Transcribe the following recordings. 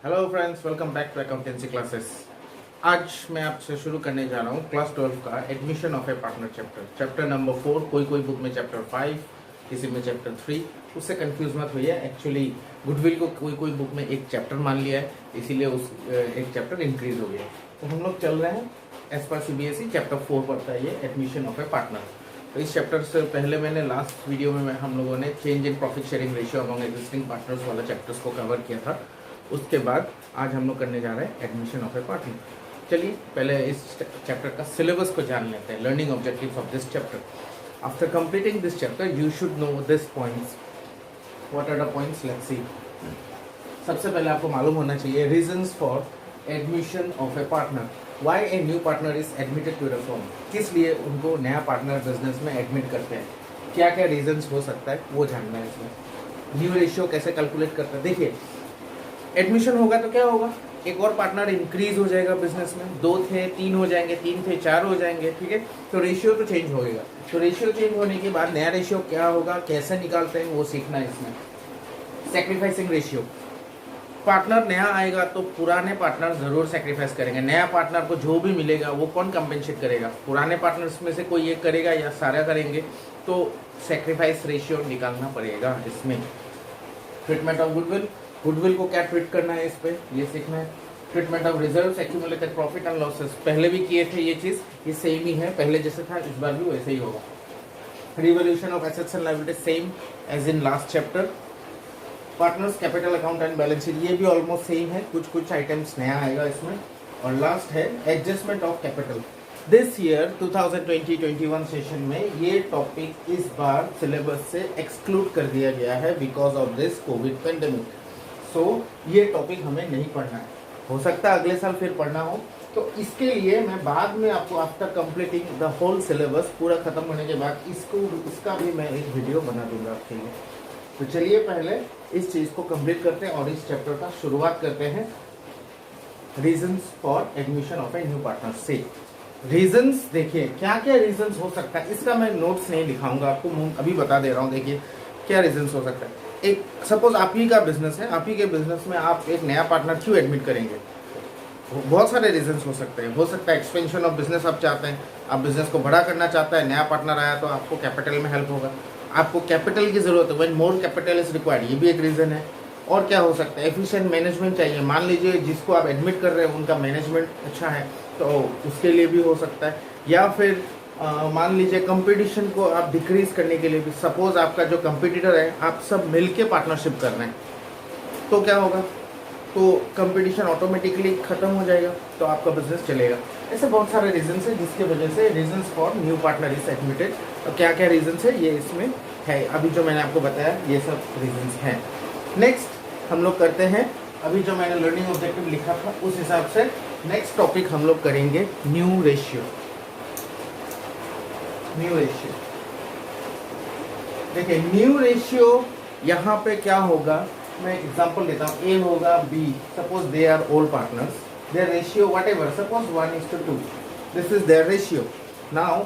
Hello friends, welcome back to accountancy classes. आज मैं आपसे शुरू करने जा रहा हूँ क्लास 12 का admission of a partner chapter number 4। कोई बुक में चैप्टर 5, किसी में चैप्टर 3। उससे कंफ्यूज मत होइए। एक्चुअली गुडविल को कोई बुक में एक चैप्टर मान लिया है, इसीलिए उस एक चैप्टर इंक्रीज हो गया। तो हम लोग चल रहे हैं एज पर CBSE चैप्टर 4 पढ़ता है ये एडमिशन ऑफ ए पार्टनर। तो इस चैप्टर से पहले मैंने लास्ट वीडियो में हम लोगों ने change in profit sharing ratio among existing partners वाला चैप्टर्स को कवर किया था। उसके बाद आज हम लोग करने जा रहे हैं एडमिशन ऑफ ए पार्टनर। चलिए पहले इस चैप्टर का सिलेबस को जान लेते हैं, learning objectives of this chapter. After completing this chapter you should know this points. What are the points? Let's see. सबसे पहले आपको मालूम होना चाहिए reasons for admission of a partner. Why a new partner is admitted to the firm. किस लिए उनको नया पार्टनर बिजनेस में एडमिट करते हैं, क्या क्या रीजंस हो सकता है वो जानना है इसमें। न्यू रेशियो कैसे कैलकुलेट करते हैं, देखिए एडमिशन होगा तो क्या होगा, एक और पार्टनर इंक्रीज हो जाएगा बिजनेस में। 2 थे 3 हो जाएंगे, 3 थे 4 हो जाएंगे, ठीक है। तो रेशियो तो चेंज होएगा। तो रेशियो चेंज होने के बाद नया रेशियो क्या होगा, कैसे निकालते हैं वो सीखना है इसमें। सेक्रीफाइसिंग रेशियो, पार्टनर नया आएगा तो पुराने पार्टनर जरूर सेक्रीफाइस करेंगे। नया पार्टनर को जो भी मिलेगा वो कौन कंपेंसेट करेगा, पुराने पार्टनर्स में से कोई एक करेगा या सारा करेंगे। तो सेक्रीफाइस रेशियो निकालना पड़ेगा इसमें। ट्रीटमेंट ऑफ गुडविल, गुडविल को क्या ट्रीट करना है इस पे ये सीखना है। Treatment of reserves, accumulated profit and losses, पहले भी किए थे ये चीज, ये सेम ही है, पहले जैसे था इस बार भी वैसे ही होगा। Revolution of assets and liabilities same as in last chapter. Partners capital account and balance sheet, ये भी ऑलमोस्ट सेम है, कुछ आइटम्स नया आएगा इसमें। और लास्ट है adjustment of capital. This year 2020-21 session में ये टॉपिक इस बार सिलेबस से एक्सक्लूड कर दिया गया है because of this covid pandemic. So ये टॉपिक हमें नहीं पढ़ना है, हो सकता है अगले साल फिर पढ़ना हो। तो इसके लिए मैं बाद में आपको after completing the whole syllabus पूरा खत्म होने के बाद इसका भी मैं एक वीडियो बना दूंगा आपके लिए। तो चलिए पहले इस चीज को कंप्लीट करते हैं और इस चैप्टर का शुरुआत करते हैं। Reasons for admission of A new partner से। रीजंस देखिए क्या क्या रीजंस हो सकता है, इसका मैं नोट्स नहीं दिखाऊंगा आपको, अभी बता दे रहा हूँ। देखिए क्या रीजंस हो सकता है। एक सपोज आप ही का बिजनेस है, आप ही के बिजनेस में आप एक नया पार्टनर क्यों एडमिट करेंगे, बहुत सारे रीजंस हो सकते हैं। हो सकता है एक्सपेंशन ऑफ बिजनेस आप चाहते हैं, आप बिजनेस को बड़ा करना चाहते हैं, नया पार्टनर आया तो आपको कैपिटल में हेल्प होगा, आपको कैपिटल की जरूरत है, when more capital is required, ये भी एक रीजन है। और क्या हो सकता है, एफिशिएंट मैनेजमेंट चाहिए। मान लीजिए जिसको आप एडमिट कर रहे हैं उनका मैनेजमेंट अच्छा है तो उसके लिए भी हो सकता है। या फिर मान लीजिए कंपटीशन को आप डिक्रीज करने के लिए भी, सपोज आपका जो कंपटीटर है आप सब मिलके पार्टनरशिप कर रहे हैं तो क्या होगा, तो कंपटीशन ऑटोमेटिकली खत्म हो जाएगा तो आपका बिजनेस चलेगा। ऐसे बहुत सारे रीजंस है जिसके वजह से reasons for new partner is admitted. तो क्या क्या रीजंस है ये इसमें है, अभी जो मैंने आपको बताया ये सब रीजंस हैं। नेक्स्ट हम लोग करते हैं, अभी जो मैंने लर्निंग ऑब्जेक्टिव लिखा था उस हिसाब से नेक्स्ट टॉपिक हम लोग करेंगे न्यू रेशियो। न्यू रेशियो देखिए, न्यू रेशियो यहाँ पे क्या होगा, मैं एग्जांपल देता हूँ। ए होगा B, suppose they are old partners, their ratio whatever, suppose 1:2, this is their ratio. Now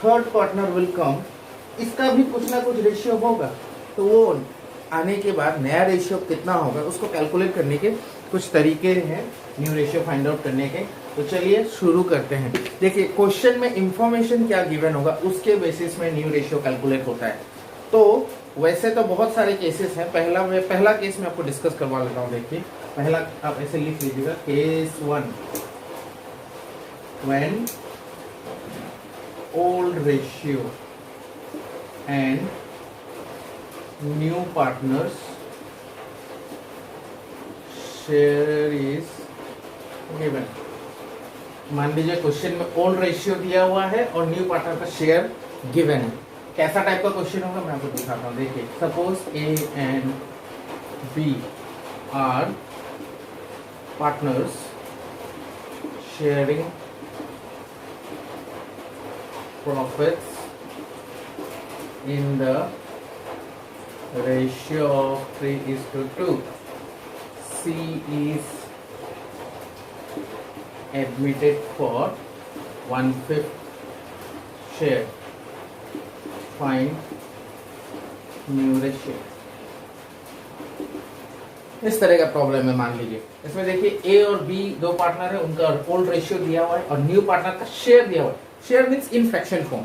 third partner will come, इसका भी कुछ ना कुछ रेशियो होगा, तो वो आने के बाद नया रेशियो कितना होगा उसको कैलकुलेट करने के कुछ तरीके हैं न्यू रेशियो फाइंड आउट करने के। तो चलिए शुरू करते हैं। देखिए क्वेश्चन में इंफॉर्मेशन क्या गिवन होगा उसके बेसिस में न्यू रेशियो कैलकुलेट होता है। तो वैसे तो बहुत सारे केसेस हैं, पहला केस मैं आपको डिस्कस करवा लेता हूँ। देखिए पहला आप ऐसे लिख लीजिएगा, case 1, when old ratio and new partners share is given. मान लीजिए क्वेश्चन में ओल्ड रेशियो दिया हुआ है और न्यू पार्टनर का शेयर गिवन है। कैसा टाइप का क्वेश्चन होगा मैं आपको दिखाता हूँ। देखिए suppose A and B are partners sharing profits in the ratio of 3:2. C is admitted for 1/5 share. Find new ratio. इस तरह का प्रॉब्लम है। मान लीजिए इसमें देखिए ए और बी दो पार्टनर है, उनका ओल्ड रेशियो दिया हुआ है और न्यू पार्टनर का शेयर दिया हुआ है। Share means in fraction form,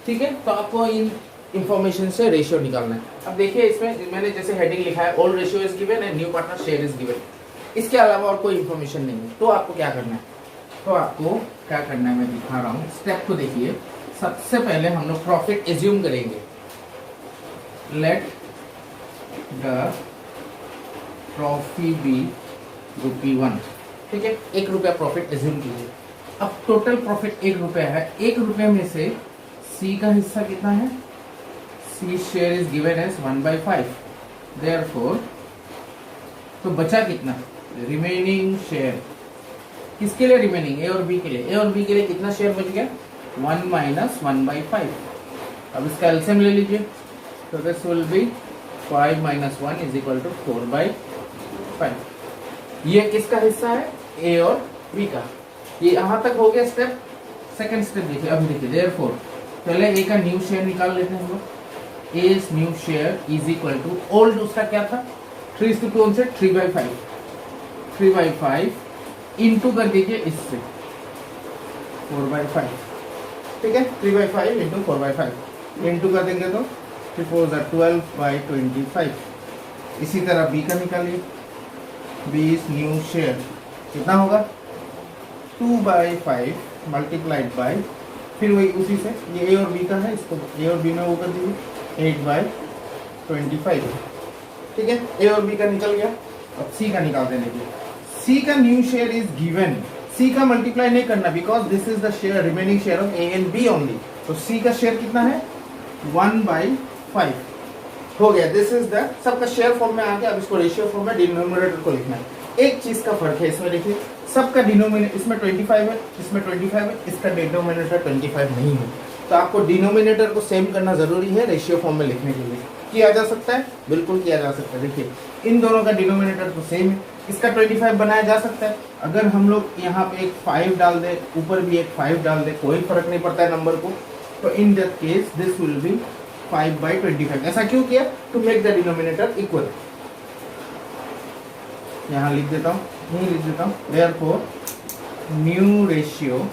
ठीक है। तो आपको इन इंफॉर्मेशन से रेशियो निकालना है। अब देखिए इसमें मैंने जैसे हेडिंग लिखा है old ratio is given and new partner share is given, इसके अलावा और कोई इंफॉर्मेशन नहीं है। तो आपको क्या करना है, मैं दिखा रहा हूँ स्टेप को देखिए। सबसे पहले हम लोग प्रॉफिट एज्यूम करेंगे। लेट द प्रॉफिट बी ₹1, ठीक है। ₹1 प्रॉफिट एज्यूम कीजिए। अब टोटल प्रॉफिट ₹1 है। ₹1 में से सी का हिस्सा कितना है, C share is given as 1/5, therefore तो बचा कितना, रिमेनिंग शेयर। किसके लिए रिमेनिंग, ए और बी के लिए। ए और बी के लिए कितना शेयर बच गया, 1 - 1/5। अब इसका एलसीएम ले लीजिए, तो दिस विल बी 5 - 1 = 4/5। ये किसका हिस्सा है, ए और बी का। ये यहां तक हो गया स्टेप। सेकंड स्टेप देखिए, अब देखिए देयरफॉर पहले ए का न्यू शेयर निकाल लेते हैं हम लोग। A new share is equal to old उसका क्या था 3:2 से 3/5, 3/5 इंटू कर दीजिए इससे 4/5, ठीक है। 3/5 इंटू 4/5 इंटू कर देंगे तो 3 4 12/25। इसी तरह बी का निकालिए। बी न्यू शेयर कितना होगा 2/5 मल्टीप्लाइड बाय, फिर वही उसी से ये ए और बी का है, इसको ए और बी में वो कर दीजिए 8/25, ठीक है। ए और बी का निकल गया। अब सी का निकाल देने के लिए, सी का new share is given. C का मल्टीप्लाई नहीं करना because this is the share remaining share of A and B only. तो सी का शेयर कितना है 1/5 हो गया। दिस इज द सबका शेयर फॉर्म में आ गया। अब इसको रेशियो फॉर्म में डिनोमिनेटर को लिखना है। एक चीज का फर्क है इसमें, देखिए सबका डिनोमिनेटर इसमें 25 है, इसमें 25 है, इसका डिनोमिनेटर 25 नहीं है। तो आपको डिनोमिनेटर को सेम करना जरूरी है रेशियो फॉर्म में लिखने के लिए। किया जा सकता है, बिल्कुल किया जा सकता है। देखिए इन दोनों का डिनोमिनेटर तो सेम है, इसका 25 बनाया जा सकता है। अगर हम लोग यहाँ पे एक 5 डाल दे, ऊपर भी एक 5 डाल दे, कोई फर्क नहीं पड़ता है नंबर को। तो in that case this will be 5/25। ऐसा क्यों किया, to make the denominator equal. यहाँ लिख देता हूँ, नहीं लिख देता हूँ। Therefore new ratio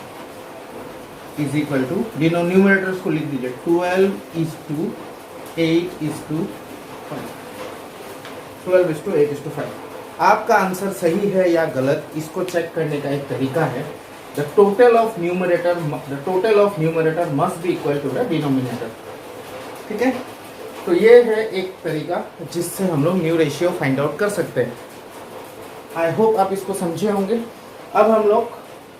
is equal to numerators को लिख दीजिए 12:8:5, 12:8:5। आपका आंसर सही है या गलत, इसको चेक करने का एक तरीका है। The total of numerator must be equal to the denominator, ठीक है। तो ये है एक तरीका जिससे हम लोग न्यू रेशियो फाइंड आउट कर सकते हैं। आई होप आप इसको समझे होंगे। अब हम लोग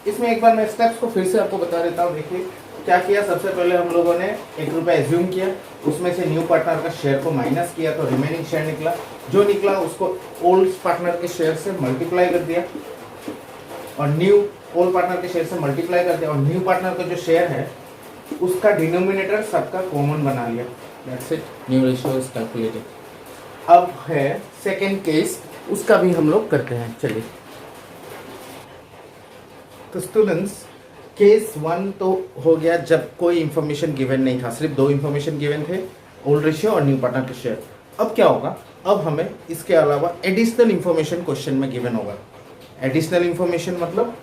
इसमें एक बार मैं स्टेप्स को फिर से आपको बता देता हूँ। देखिए क्या किया, सबसे पहले हम लोगों ने ₹1 एज्यूम किया, उसमें से न्यू पार्टनर का शेयर को माइनस किया तो रिमेनिंग शेयर निकला। जो निकला उसको ओल्ड पार्टनर के शेयर से मल्टीप्लाई कर दिया और न्यू ओल्ड पार्टनर के शेयर से मल्टीप्लाई कर दिया, और न्यू पार्टनर का जो शेयर है उसका डिनोमिनेटर सबका कॉमन बना लिया। That's it, new ratio is calculated. अब है सेकेंड केस, उसका भी हम लोग करते हैं। चलिए, तो स्टूडेंट्स केस 1 तो हो गया जब कोई इंफॉर्मेशन गिवन नहीं था, सिर्फ 2 इंफॉर्मेशन गिवन थे, ओल्ड रेशियो और न्यू पार्टनर के शेयर। अब क्या होगा, अब हमें इसके अलावा एडिशनल इंफॉर्मेशन क्वेश्चन में गिवन होगा। एडिशनल इंफॉर्मेशन मतलब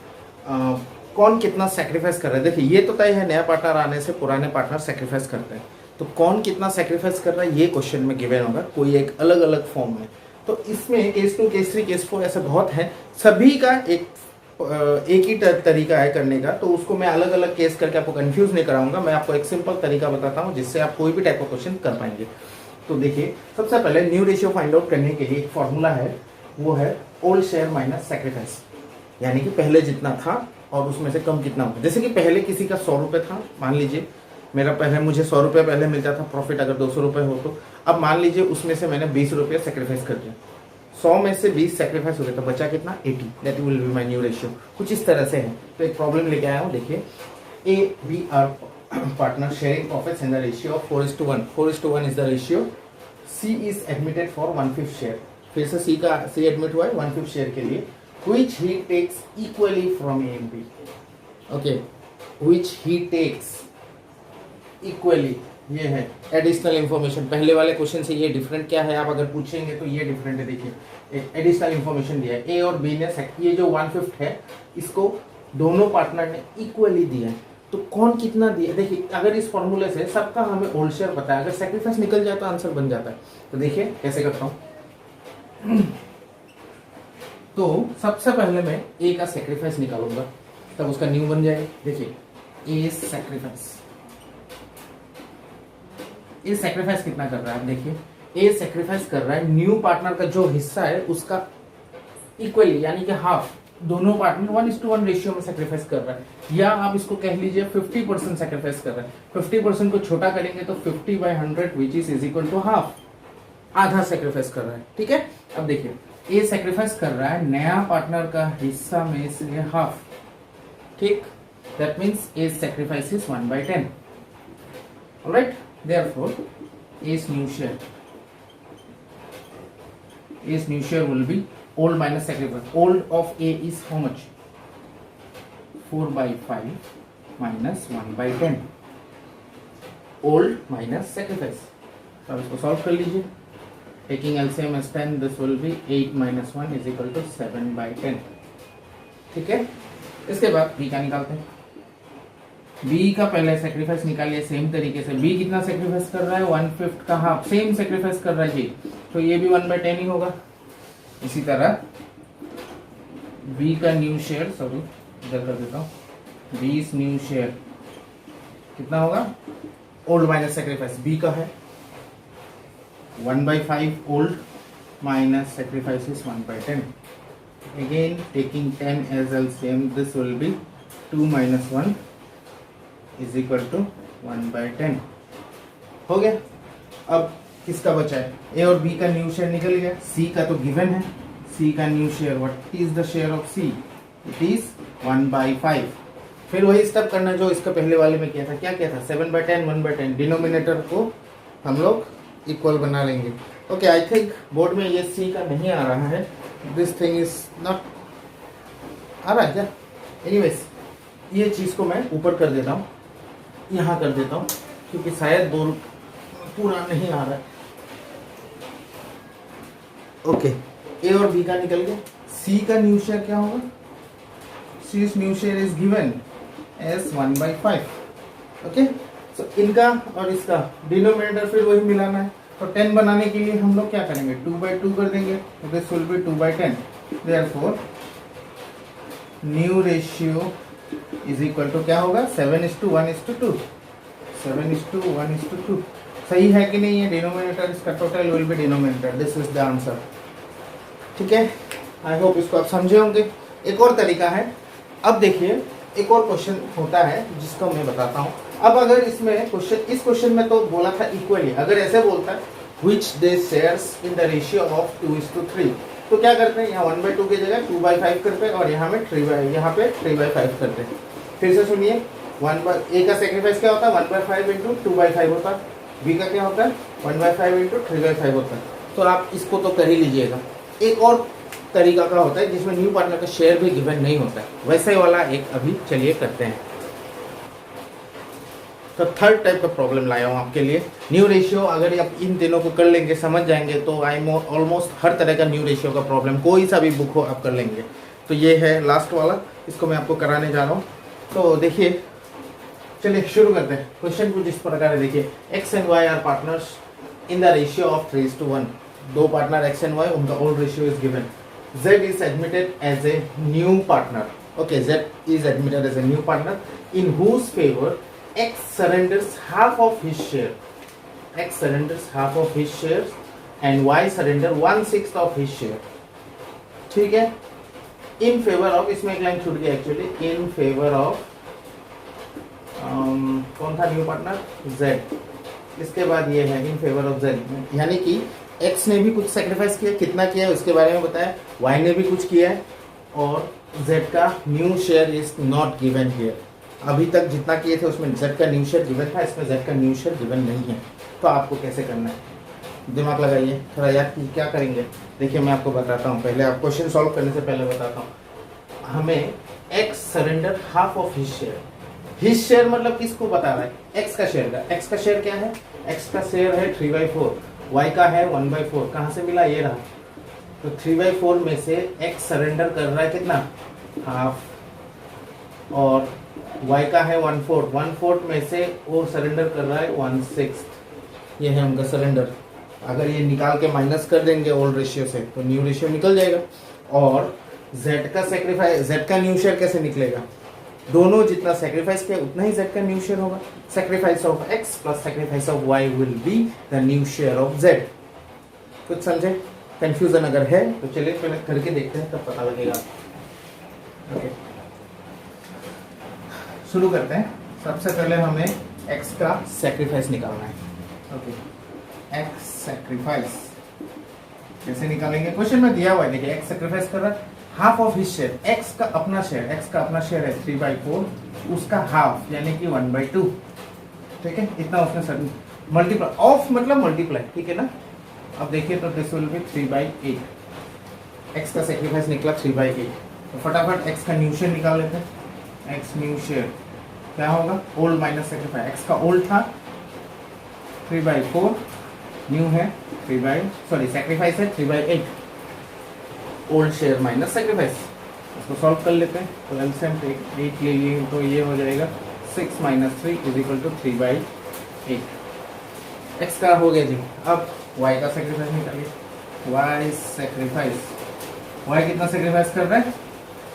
कौन कितना सेक्रीफाइस कर रहा है। देखिए ये तो तय है, नया पार्टनर आने से पुराने पार्टनर सेक्रीफाइस करते हैं, तो कौन कितना सेक्रीफाइस कर रहा है ये क्वेश्चन में गिवन होगा, कोई एक अलग अलग फॉर्म में। तो इसमें केस 2, केस 3, केस 4 ऐसे बहुत हैं, सभी का एक ही तरीका है करने का। तो उसको मैं अलग अलग केस करके आपको कंफ्यूज नहीं कराऊंगा। मैं आपको एक सिंपल तरीका बताता हूँ जिससे आप कोई भी टाइप का क्वेश्चन कर पाएंगे। तो देखिए सबसे पहले न्यू रेशियो फाइंड आउट करने के लिए एक फॉर्मूला है, वो है ओल्ड शेयर माइनस सेक्रीफाइस, यानी कि पहले जितना था और उसमें से कम कितना होगा। जैसे कि पहले किसी का 100 रुपये था, मान लीजिए मेरा पहले मुझे 100 रुपये पहले मिलता था प्रॉफिट, अगर 200 रुपये हो तो अब मान लीजिए उसमें से मैंने 20 रुपये सेक्रीफाइस कर दिया, 100 में से 20 सेक्रीफाइस हो गया तो बचा कितना 80, that will be my new ratio. कुछ इस तरह से है। तो एक प्रॉब्लम लेके आया हूँ, देखिए A B are partner sharing profits in the ratio of 4:1, 4:1 is the ratio. C is admitted for 1/5 share, फिर से सी एडमिट हुआ है 1/5 शेयर के लिए, which he takes equally from A and B, okay, which he takes equally ये है additional information. पहले वाले क्वेश्चन से ये डिफरेंट क्या है आप अगर पूछेंगे तो ये डिफरेंट है। देखिए एडिशनल इंफॉर्मेशन दिया है, ए और बी ने ये जो 1/5 है इसको दोनों पार्टनर ने इक्वली दिया है, तो कौन कितना दिया। देखिए अगर इस फॉर्मूले से सबका हमें ओल्ड शेयर पता है, अगर सेक्रीफाइस निकल जाए तो आंसर बन जाता है। तो देखिए कैसे करता हूँ। तो सबसे पहले मैं ए का सेक्रीफाइस निकालूंगा, तब उसका न्यू बन जाएगा। देखिए ए सेक्रीफाइस, ए सेक्रीफाइस कितना कर रहा है, देखिए ए सेक्रीफाइस कर रहा है न्यू पार्टनर का जो हिस्सा है उसका इक्वली यानी कि हाफ, दोनों पार्टनर 1:1 रेशियो में सेक्रीफाइस कर रहा है। या आप इसको कह लीजिए 50% सेक्रीफाइस कर रहा है। 50% को छोटा करेंगे तो 50/100 which is equal to half, आधा सेक्रीफाइस कर रहा है। ठीक है, अब देखिए ए सेक्रीफाइस कर रहा है नया पार्टनर का हिस्सा में, इसलिए हाफ। ठीक, that means a sacrifice is 1/10। Alright, therefore A's new share will be old minus sacrifice. Old of A is how much? 4/5 minus 1/10. Old minus sacrifice. तो अब इसको सॉल्व कर लीजिए। Taking LCM as 10, this will be 8 minus 1 is equal to 7/10. ठीक है, इसके बाद B का निकालते हैं। बी का पहले सेक्रीफाइस निकालिए सेम तरीके से। बी कितना सेक्रीफाइस कर रहा है, 1/5 का हाफ, सेम सेक्रीफाइस कर रहा है जी, तो ये भी 1/10 ही होगा। इसी तरह बी का न्यू शेयर, सॉरी इधर कर देता हूँ, बी न्यू शेयर कितना होगा, ओल्ड माइनस सेक्रीफाइस बी का है 1/5 old minus sacrifice is 1/10। Again taking 10 as LCM, this will be 2 minus 1 is equal to 1/10। हो गया। अब किसका बचा है, ए और बी का न्यू शेयर निकल गया। सी का तो गिवन है, सी का new share, what is the share of C, it is 1/5। फिर वही स्टेप करना जो इसका पहले वाले में किया था। क्या किया था, 7/10 1/10, डिनोमिनेटर को हम लोग इक्वल बना लेंगे। ओके, आई थिंक बोर्ड में ये सी का नहीं आ रहा है, दिस थिंग इज नॉट आ रहा है क्या। एनीवेज ये चीज को मैं ऊपर कर देता हूँ, यहाँ कर देता हूँ, क्योंकि शायद बोर्ड पूरा नहीं आ रहा है। ओके, ए और बी का निकल गया। सी का न्यू शेयर क्या होगा, C new share is given as 1/5। Okay, so इनका और इसका डिनोमिनेटर फिर वही मिलाना है। तो 10 बनाने के लिए हम लोग क्या करेंगे, 2/2 कर देंगे, तो this will be 2/10। Therefore new ratio is equal to क्या होगा, 7:1:2, 7:1:2। सही है कि नहीं, ये डिनोमिनेटर इसका total will be denominator, this is the answer. ठीक है, आई होप इसको आप समझे होंगे। एक और तरीका है, अब देखिए एक और क्वेश्चन होता है जिसको मैं बताता हूँ। अब अगर इसमें क्वेश्चन, इस क्वेश्चन में तो बोला था इक्वली, अगर ऐसे बोलता है which they shares in the ratio of 2:3, तो क्या करते हैं, यहाँ 1/2 की जगह 2/5 करते हैं और यहाँ पे 3/5 करते हैं। फिर से सुनिए, ए का सेक्रीफाइस क्या होता है, 1/5 इंटू 2/5 होता है, बी का क्या होता है 1/5 इंटू 3/5 होता है। तो आप इसको तो कर ही लीजिएगा। एक और तरीका का होता है जिसमें न्यू पार्टनर का शेयर भी गिवन नहीं होता है, वैसे वाला एक अभी चलिए करते हैं। तो थर्ड टाइप का प्रॉब्लम लाया हूँ आपके लिए। न्यू रेशियो, अगर आप इन तीनों को कर लेंगे, समझ जाएंगे, तो ऑलमोस्ट हर तरह का न्यू रेशियो का प्रॉब्लम कोई सा भी बुक हो आप कर लेंगे। तो ये है लास्ट वाला, इसको मैं आपको कराने जा रहा हूँ। तो देखिए, चलिए शुरू करते हैं। क्वेश्चन कुछ इस प्रकार है, देखिए X and Y are partners in the ratio of 3:1। दो पार्टनर एक्स एंड वाई, उनका old ratio is given. Z is admitted as a new partner. Okay, Z is admitted as a new partner in whose favor X surrenders half of his share. X surrenders half of his shares and Y surrender 1/6 of his share. ठीक है, in favor of, इसमें एक line छूट गई actually, in favor of कौन था new partner, Z। इसके बाद ये है in favor of Z, यानी कि एक्स ने भी कुछ सेक्रीफाइस किया, कितना किया है उसके बारे में बताया, वाई ने भी कुछ किया है, और जेड का new share is not given here. अभी तक जितना किए थे उसमें जेड का न्यू शेयर गिवन था, इसमें जेड का न्यू शेयर गिवन नहीं है। तो आपको कैसे करना है, दिमाग लगाइए थोड़ा यार, क्या करेंगे। देखिए मैं आपको बताता हूँ, पहले आप क्वेश्चन सॉल्व करने से पहले बताता हूँ। हमें x surrender half of his share, his share मतलब किसको बता रहा है, एक्स का शेयर का। एक्स का शेयर क्या है, एक्स का शेयर है 3/4, वाई का है 1/4। कहाँ से मिला, ये रहा। तो 3/4 में से एक्स सरेंडर कर रहा है कितना, हाफ, और वाई का है 1/4, 1/4 में से वो सरेंडर कर रहा है 1/6। ये है उनका सरेंडर। अगर ये निकाल के माइनस कर देंगे ओल्ड रेशियो से तो न्यू रेशियो निकल जाएगा। और जेड का सेक्रीफाइस, जेड का न्यू शेयर कैसे निकलेगा, दोनों जितना सेक्रीफाइस किया उतना ही जेड का न्यू शेयर होगा। Sacrifice of X plus sacrifice of Y will be the new share of Z. कुछ समझे, कंफ्यूजन अगर है तो चलिए पहले करके देखते हैं, तब पता लगेगा। ओके, शुरू करते हैं। सबसे पहले हमें एक्स का सेक्रीफाइस निकालना है। ओके, एक्स सेक्रीफाइस कैसे निकालेंगे, क्वेश्चन में दिया हुआ है। देखिए एक्स सेक्रीफाइस कर रहा है half of his share, x का अपना शेयर, एक्स का अपना शेयर है 3/4, उसका हाफ यानी कि 1/2। ठीक है, इतना उसने सर मल्टीप्लाई, ऑफ मतलब मल्टीप्लाई, ठीक है ना। अब देखिए तो दिस विल बी 3/8। एक्स का सेक्रीफाइस निकला 3/8। तो फटाफट एक्स का न्यू शेयर निकाल लेते हैं। एक्स न्यू शेयर क्या होगा, ओल्ड माइनस सेक्रीफाइस। एक्स का ओल्ड था 3/4, न्यू है सेक्रीफाइस है 3/8, ओल्ड शेयर माइनस सेक्रीफाइस। इसको सॉल्व कर लेते हैं। तो एलसीएम 8 ले लिए तो ये हो जाएगा 6 - 3 = 3/8। एक्स का हो गया जी। अब वाई का सेक्रीफाइस निकालिए। वाई सेक्रीफाइस, वाई कितना सेक्रीफाइस कर रहा है,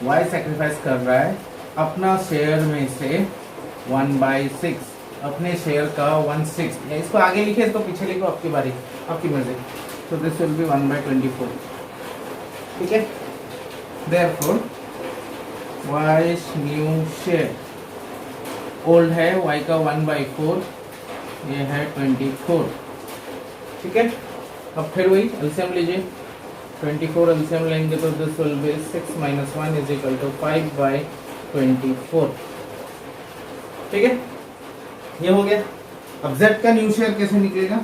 वाई सेक्रीफाइस कर रहा है अपना शेयर में से 1/6, अपने शेयर का 1/6। या इसको आगे लिखे इसको पीछे लिखो, आपकी बारी, आपकी मर्जी। तो दिस विल बी 1/24। ठीक है, therefore Y new share, old है वाई का 1/4, ये है 24। ठीक है, अब फिर वही एलसीएम लीजिए। 24 एलसीएम लेंगे तो दिस विल बी 6 - 1 = 5/24। ठीक है, ये हो गया। अब z का न्यू शेयर कैसे निकलेगा,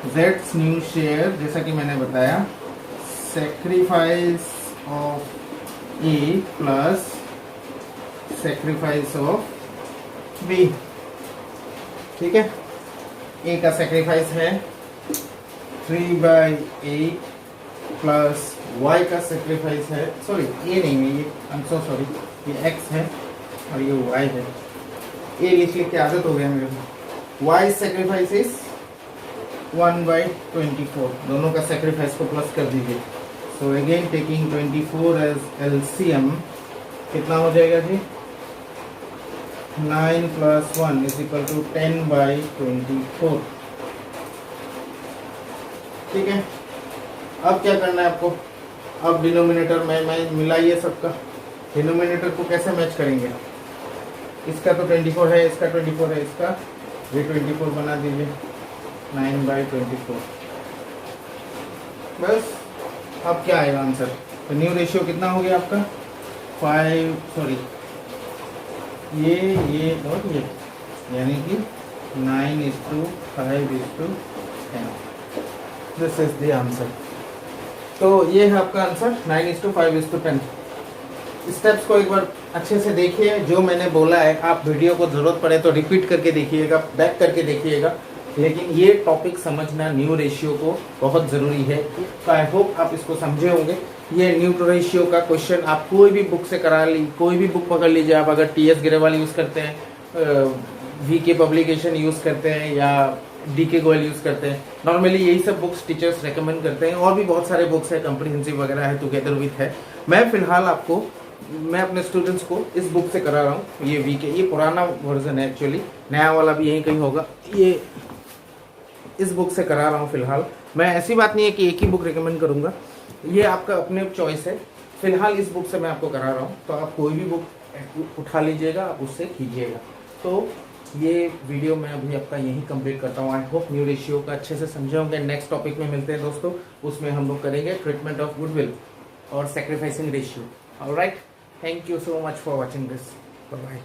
z न्यू शेयर जैसा कि मैंने बताया, sacrifice of A plus sacrifice of B. ठीक है, ए का सेक्रीफाइस है 3/8 प्लस वाई का सेक्रीफाइस है, सॉरी ए नहीं है ये, आई एम सो सॉरी, ये एक्स है और ये वाई है। ए लिख के आदत हो गया मेरे को। वाई सेक्रीफाइस इज 1/24, दोनों का सेक्रीफाइस को प्लस कर दीजिए। So again taking 24 as LCM, कितना हो जाएगा जी, 9 + 1 = 10/24। ठीक है, अब क्या करना है आपको, अब डिनोमिनेटर में मिलाइए सबका। डिनोमिनेटर को कैसे मैच करेंगे, इसका तो 24 है, इसका 24 है, इसका भी 24 बना दीजिए, 9/24। बस, अब क्या आएगा आंसर। तो न्यू रेशियो कितना हो गया आपका, 5, सॉरी ये और ये, यानी कि 9:5:10। This is the answer. तो ये है आपका आंसर, 9:5:10। स्टेप्स को एक बार अच्छे से देखिए, जो मैंने बोला है आप वीडियो को ज़रूरत पड़े तो रिपीट करके देखिएगा, बैक करके देखिएगा, लेकिन ये टॉपिक समझना न्यू रेशियो को बहुत ज़रूरी है। तो आई होप आप इसको समझे होंगे। ये न्यू रेशियो का क्वेश्चन आप कोई भी बुक से करा ली, कोई भी बुक पकड़ लीजिए। आप अगर TS गिरेवाल यूज़ करते हैं, VK पब्लिकेशन यूज़ करते हैं या DK गोयल यूज़ करते हैं, नॉर्मली यही सब बुक्स टीचर्स रेकमेंड करते हैं। और भी बहुत सारे बुक्स है, कम्प्रीहेंसिव वगैरह है, टुगेदर विथ है। मैं फिलहाल आपको, मैं अपने स्टूडेंट्स को इस बुक से करा रहा हूँ। ये VK, ये पुराना वर्जन है एक्चुअली, नया वाला भी यहीं कहीं होगा। ये इस बुक से करा रहा हूँ फिलहाल। मैं, ऐसी बात नहीं है कि एक ही बुक रिकमेंड करूँगा, ये आपका अपने चॉइस है। फिलहाल इस बुक से मैं आपको करा रहा हूँ, तो आप कोई भी बुक उठा लीजिएगा, आप उससे कीजिएगा। तो ये वीडियो मैं अभी आपका यहीं कंप्लीट करता हूँ। आई होप न्यू रेशियो का अच्छे से समझे होंगे। नेक्स्ट टॉपिक में मिलते हैं दोस्तों, उसमें हम लोग करेंगे ट्रीटमेंट ऑफ गुडविल और sacrificing ratio. Alright, thank you so much for watching this, bye bye.